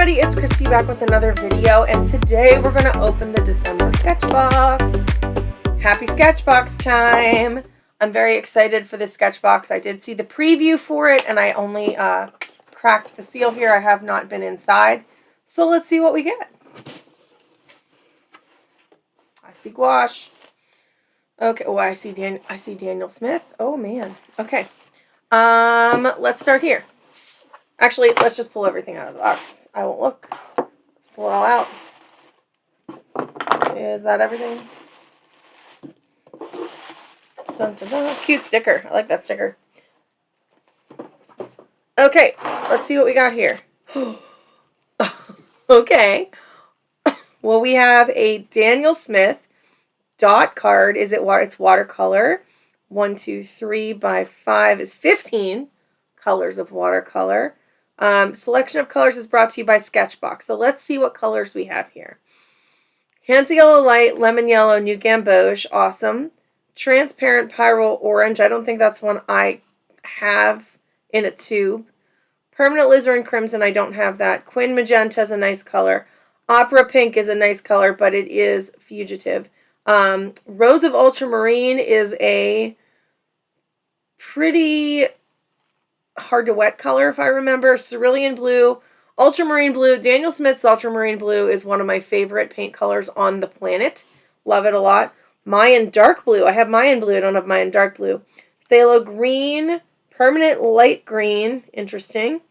everybody, it's Christy back with another video, and today we're going to open the December Sketchbox. Happy Sketchbox time! I'm very excited for this Sketchbox. I did see the preview for it, and I only cracked the seal here. I have not been inside. So let's see what we get. I see Gouache. Okay, oh, I see Daniel Smith. Oh, man. Okay. Let's start here. Actually, let's just pull everything out of the box. I won't look. Let's pull it all out. Is that everything? Dun, dun, dun. Cute sticker. I like that sticker. Okay, let's see what we got here. Okay. Well, we have a Daniel Smith dot card. It's watercolor. 1, 2, 3 by 5 is 15 colors of watercolor. Selection of colors is brought to you by Sketchbox. So let's see what colors we have here. Handsy Yellow Light, Lemon Yellow, New Gamboge, awesome. Transparent Pyrrole Orange, I don't think that's one I have in a tube. Permanent Alizarin Crimson, I don't have that. Quin Magenta is a nice color. Opera Pink is a nice color, but it is fugitive. Rose of Ultramarine is a pretty hard to wet color, if I remember. Cerulean Blue, Ultramarine Blue. Daniel Smith's Ultramarine Blue is one of my favorite paint colors on the planet. Love it a lot. Mayan Dark Blue. I have Mayan Blue. I don't have Mayan Dark Blue. Phthalo Green, Permanent Light Green. Interesting.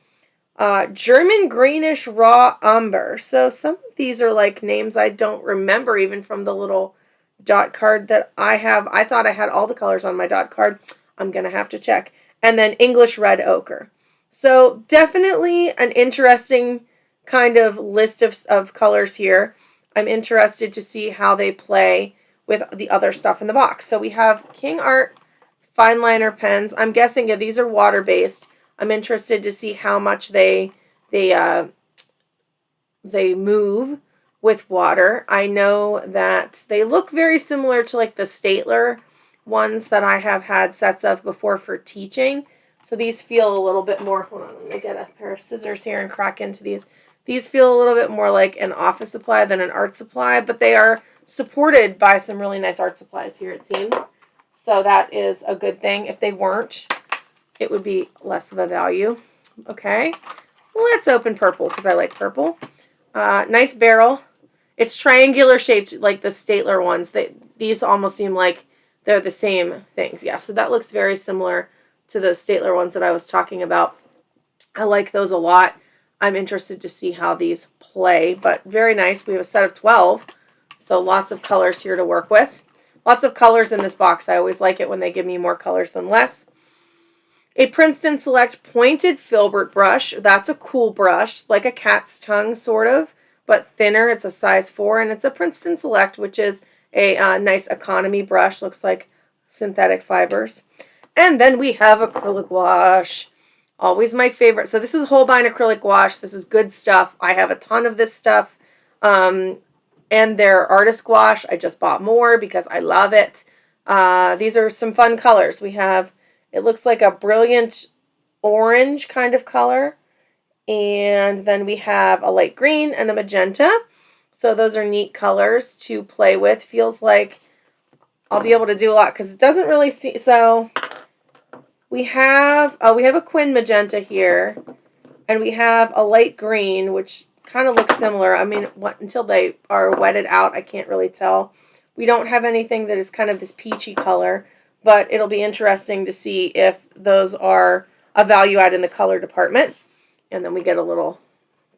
German Greenish Raw Umber. So some of these are like names I don't remember even from the little dot card that I have. I thought I had all the colors on my dot card. I'm going to have to check. And then English Red Ochre. So definitely an interesting kind of list of colors here. I'm interested to see how they play with the other stuff in the box. So we have Kingart Fineliner pens. I'm guessing these are water-based. I'm interested to see how much they move with water. I know that they look very similar to like the Staedtler ones that I have had sets of before for teaching. So these feel a little bit more, hold on, let me get a pair of scissors here and crack into these. These feel a little bit more like an office supply than an art supply, but they are supported by some really nice art supplies here, it seems. So that is a good thing. If they weren't, it would be less of a value. Okay, let's open purple because I like purple. Nice barrel. It's triangular shaped like the Staedtler ones. These almost seem like they're the same things. Yeah, so that looks very similar to those Staedtler ones that I was talking about. I like those a lot. I'm interested to see how these play, but very nice. We have a set of 12, so lots of colors here to work with. Lots of colors in this box. I always like it when they give me more colors than less. A Princeton Select Pointed Filbert brush. That's a cool brush, like a cat's tongue sort of, but thinner. It's a size 4, and it's a Princeton Select, which is a nice economy brush. Looks like synthetic fibers. And then we have acrylic gouache. Always my favorite. So this is Holbein acrylic gouache. This is good stuff. I have a ton of this stuff. And their artist gouache. I just bought more because I love it. These are some fun colors. We have, it looks like a brilliant orange kind of color. And then we have a light green and a magenta. So those are neat colors to play with. Feels like I'll be able to do a lot because it doesn't really see. So we have a Quin Magenta here, and we have a light green, which kind of looks similar. I mean, until they are wetted out, I can't really tell. We don't have anything that is kind of this peachy color, but it'll be interesting to see if those are a value add in the color department. And then we get a little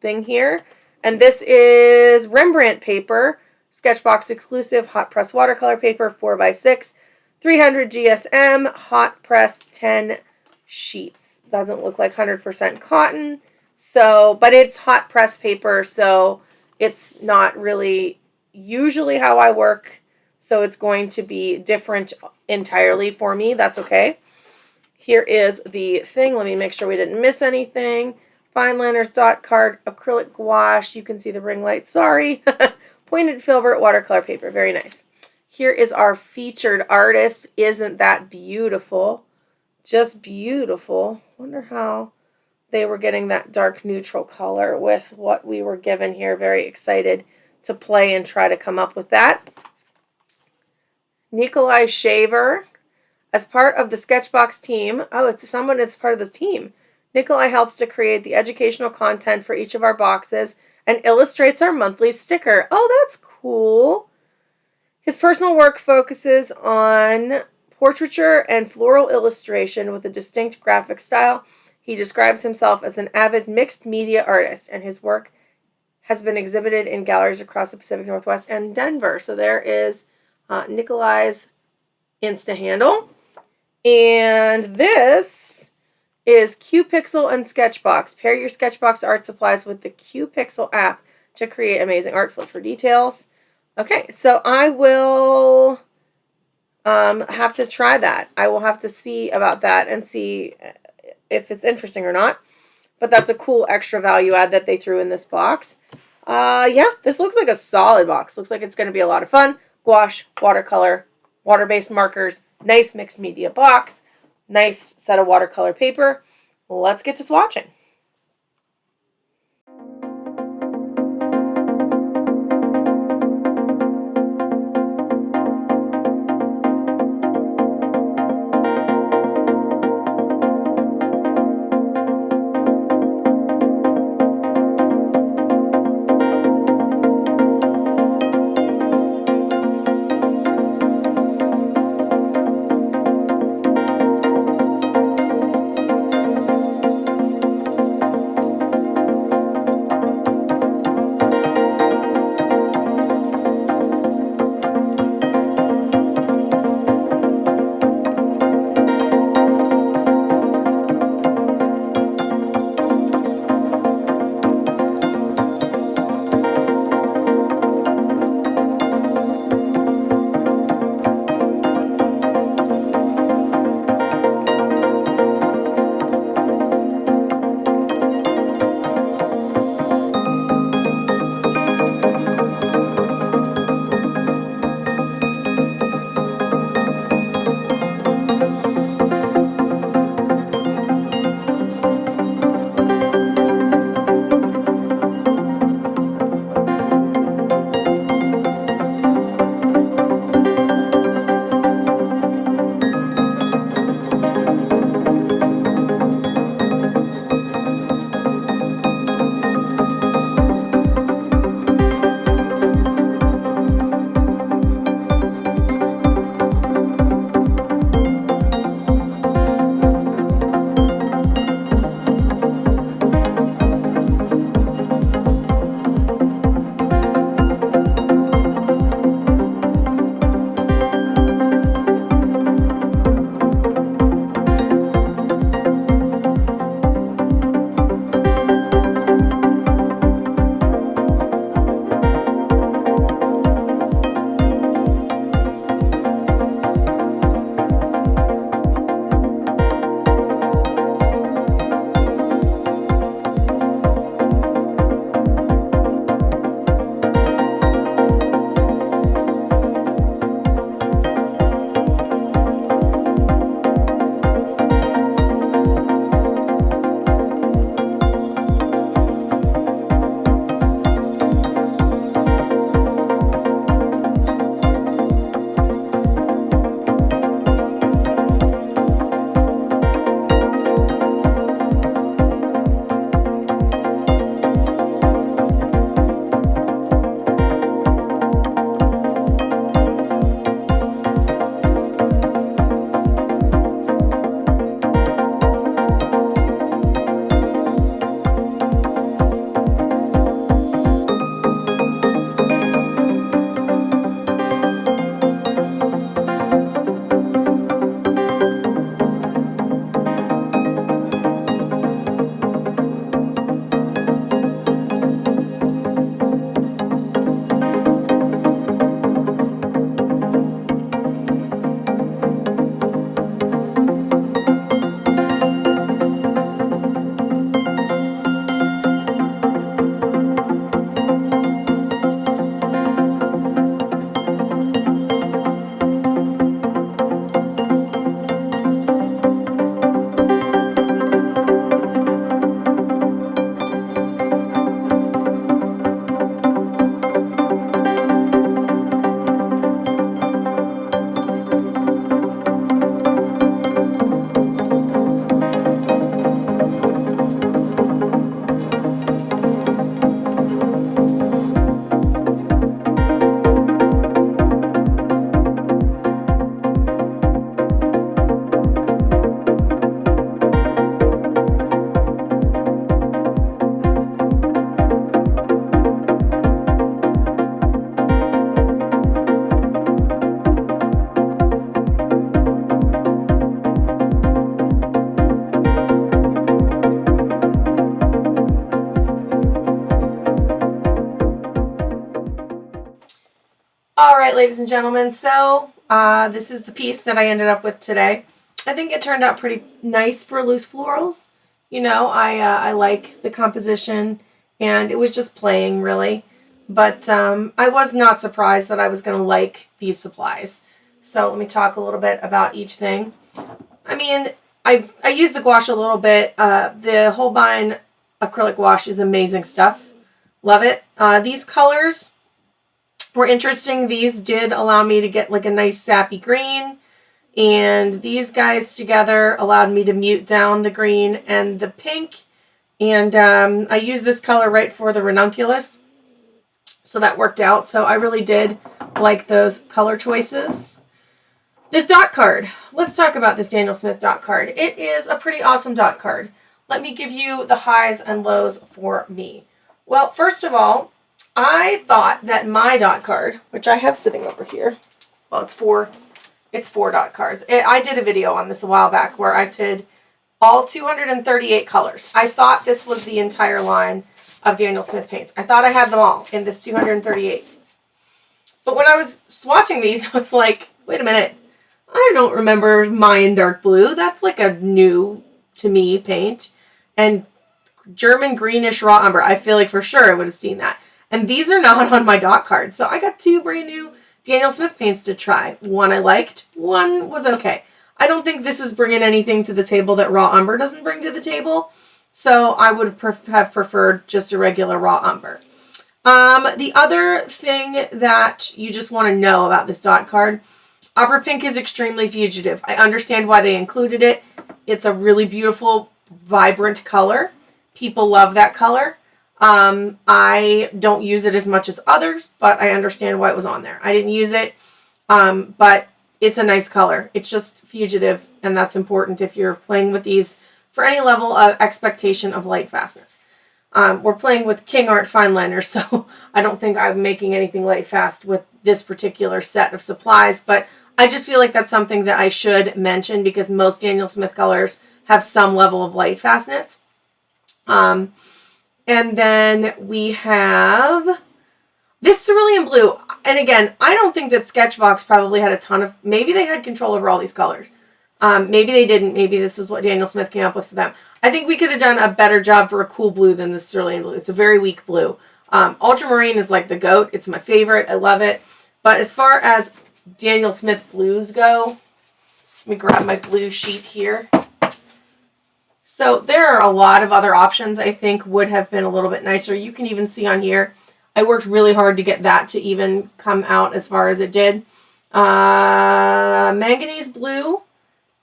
thing here. And this is Rembrandt paper, Sketchbox exclusive hot press watercolor paper, 4x6, 300 GSM, hot press 10 sheets. Doesn't look like 100% cotton, so, but it's hot press paper, so it's not really usually how I work, so it's going to be different entirely for me. That's okay. Here is the thing. Let me make sure we didn't miss anything. Fineliners dot card, acrylic gouache. You can see the ring light. Sorry. Pointed Filbert watercolor paper. Very nice. Here is our featured artist. Isn't that beautiful? Just beautiful. Wonder how they were getting that dark neutral color with what we were given here. Very excited to play and try to come up with that. Nikolai Shaver, as part of the Sketchbox team. Oh, it's someone that's part of this team. Nikolai helps to create the educational content for each of our boxes and illustrates our monthly sticker. Oh, that's cool. His personal work focuses on portraiture and floral illustration with a distinct graphic style. He describes himself as an avid mixed media artist, and his work has been exhibited in galleries across the Pacific Northwest and Denver. So there is Nikolai's Insta handle. And this is QPixel and Sketchbox. Pair your Sketchbox art supplies with the QPixel app to create amazing art. Flip for details. Okay, so I will have to try that. I will have to see about that and see if it's interesting or not. But that's a cool extra value add that they threw in this box. Yeah, this looks like a solid box. Looks like it's going to be a lot of fun. Gouache, watercolor, water-based markers, nice mixed media box, nice set of watercolor paper. Let's get to swatching. All right, ladies and gentlemen, so this is the piece that I ended up with today. I think it turned out pretty nice for loose florals. You know, I like the composition, and it was just playing, really. But I was not surprised that I was going to like these supplies. So let me talk a little bit about each thing. I mean, I used the gouache a little bit. The Holbein acrylic gouache is amazing stuff. Love it. These colors were interesting. These did allow me to get like a nice sappy green. And these guys together allowed me to mute down the green and the pink. And I used this color right for the ranunculus. So that worked out. So I really did like those color choices. This dot card. Let's talk about this Daniel Smith dot card. It is a pretty awesome dot card. Let me give you the highs and lows for me. Well, first of all, I thought that my dot card, which I have sitting over here, well, it's four dot cards. I did a video on this a while back where I did all 238 colors. I thought this was the entire line of Daniel Smith paints. I thought I had them all in this 238. But when I was swatching these, I was like, wait a minute. I don't remember Mayan dark blue. That's like a new to me paint. And German greenish raw umber. I feel like for sure I would have seen that. And these are not on my dot card. So I got two brand new Daniel Smith paints to try. One I liked, one was okay. I don't think this is bringing anything to the table that raw umber doesn't bring to the table. So I would have preferred just a regular raw umber. The other thing that you just want to know about this dot card, Opera Pink is extremely fugitive. I understand why they included it. It's a really beautiful, vibrant color. People love that color. I don't use it as much as others, but I understand why it was on there. I didn't use it, but it's a nice color. It's just fugitive, and that's important if you're playing with these for any level of expectation of light fastness. We're playing with Kingart Fineliner, so I don't think I'm making anything light fast with this particular set of supplies, but I just feel like that's something that I should mention because most Daniel Smith colors have some level of light fastness. And then we have this cerulean blue. And again, I don't think that Sketchbox probably had a ton of, maybe they had control over all these colors. Maybe they didn't. Maybe this is what Daniel Smith came up with for them. I think we could have done a better job for a cool blue than this cerulean blue. It's a very weak blue. Ultramarine is like the GOAT. It's my favorite. I love it. But as far as Daniel Smith blues go, let me grab my blue sheet here. So there are a lot of other options I think would have been a little bit nicer. You can even see on here, I worked really hard to get that to even come out as far as it did. Manganese blue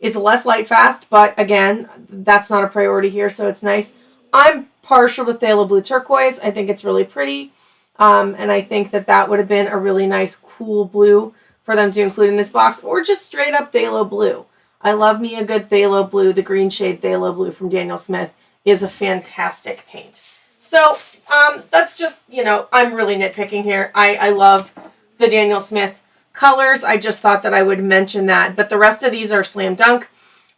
is less light fast, but again, that's not a priority here, so it's nice. I'm partial to phthalo blue turquoise. I think it's really pretty, and I think that that would have been a really nice, cool blue for them to include in this box, or just straight up phthalo blue. I love me a good phthalo blue. The green shade phthalo blue from Daniel Smith is a fantastic paint. So that's just, you know, I'm really nitpicking here. I love the Daniel Smith colors. I just thought that I would mention that. But the rest of these are slam dunk.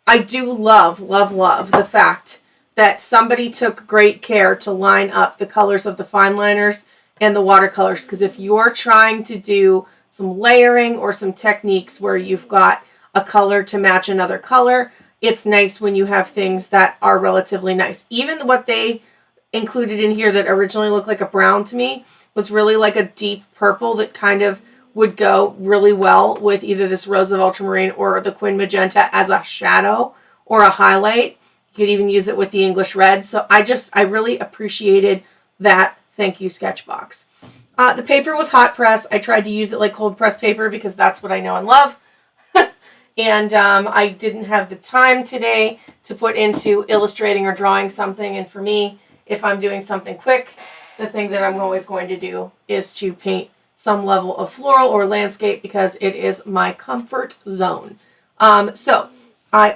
I do love, love, love the fact that somebody took great care to line up the colors of the fine liners and the watercolors. Because if you're trying to do some layering or some techniques where you've got a color to match another color, it's nice when you have things that are relatively nice. Even what they included in here that originally looked like a brown to me was really like a deep purple that kind of would go really well with either this Rose of Ultramarine or the Quin Magenta as a shadow or a highlight. You could even use it with the English Red. So I really appreciated that. Thank you, Sketchbox. The paper was hot press. I tried to use it like cold press paper because that's what I know and love. And I didn't have the time today to put into illustrating or drawing something. And for me, if I'm doing something quick, the thing that I'm always going to do is to paint some level of floral or landscape because it is my comfort zone. So I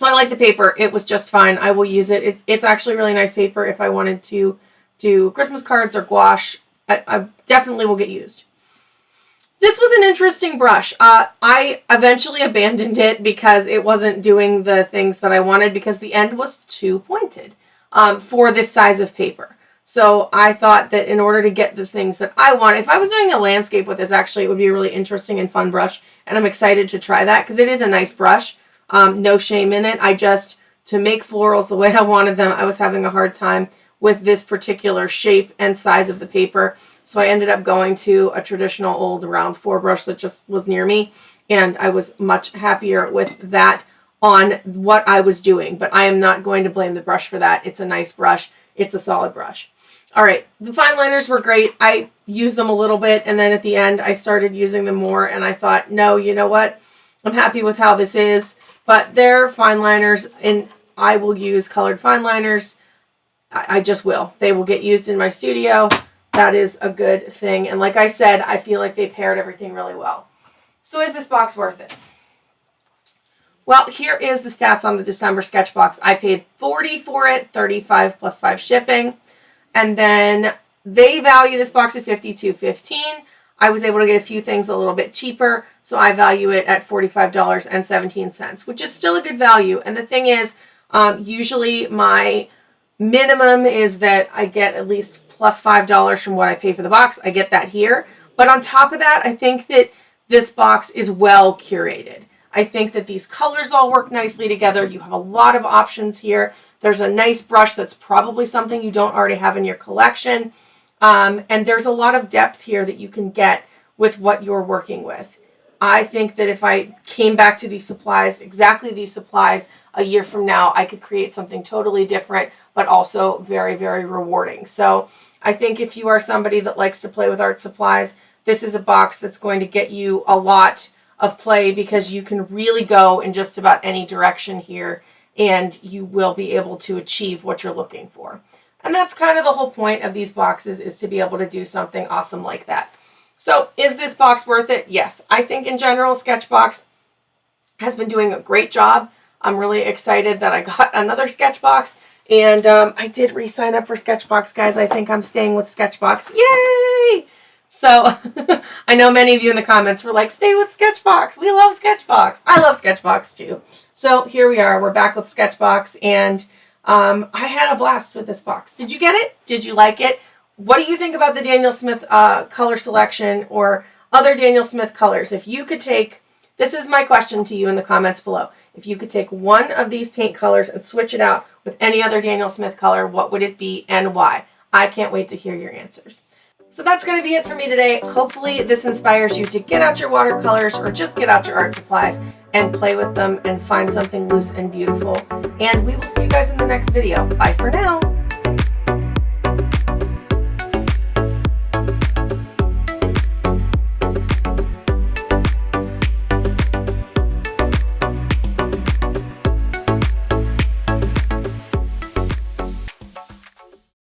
like the paper. It was just fine. I will use it. It's actually really nice paper if I wanted to do Christmas cards or gouache. I definitely will get used. This was an interesting brush. I eventually abandoned it because it wasn't doing the things that I wanted because the end was too pointed for this size of paper. So I thought that in order to get the things that I want, if I was doing a landscape with this, actually, it would be a really interesting and fun brush. And I'm excited to try that because it is a nice brush. No shame in it. To make florals the way I wanted them, I was having a hard time with this particular shape and size of the paper. So I ended up going to a traditional old round 4 brush that just was near me. And I was much happier with that on what I was doing. But I am not going to blame the brush for that. It's a nice brush. It's a solid brush. All right, the fine liners were great. I used them a little bit, and then at the end, I started using them more, and I thought, no, you know what? I'm happy with how this is, but they're fine liners, and I will use colored fine liners. I just will. They will get used in my studio. That is a good thing, and like I said, I feel like they paired everything really well. So is this box worth it? Well, here is the stats on the December Sketchbox. I paid $40 for it, $35 plus 5 shipping. And then they value this box at $52.15. I was able to get a few things a little bit cheaper, so I value it at $45.17, which is still a good value. And the thing is, usually my minimum is that I get at least plus $5 from what I pay for the box. I get that here. But on top of that, I think that this box is well curated. I think that these colors all work nicely together. You have a lot of options here. There's a nice brush that's probably something you don't already have in your collection. And there's a lot of depth here that you can get with what you're working with. I think that if I came back to these supplies, exactly these supplies, a year from now, I could create something totally different, but also very, very rewarding. So I think if you are somebody that likes to play with art supplies, this is a box that's going to get you a lot of play because you can really go in just about any direction here and you will be able to achieve what you're looking for. And that's kind of the whole point of these boxes, is to be able to do something awesome like that. So is this box worth it? Yes. I think in general, Sketchbox has been doing a great job. I'm really excited that I got another Sketchbox, and I did re-sign up for Sketchbox, guys. I think I'm staying with Sketchbox. Yay! So I know many of you in the comments were like, stay with Sketchbox. We love Sketchbox. I love Sketchbox too. So here we are. We're back with Sketchbox, and I had a blast with this box. Did you get it? Did you like it? What do you think about the Daniel Smith color selection or other Daniel Smith colors? If you could take, this is my question to you in the comments below. If you could take one of these paint colors and switch it out with any other Daniel Smith color, what would it be and why? I can't wait to hear your answers. So that's going to be it for me today. Hopefully this inspires you to get out your watercolors or just get out your art supplies and play with them and find something loose and beautiful. And we will see you guys in the next video. Bye for now.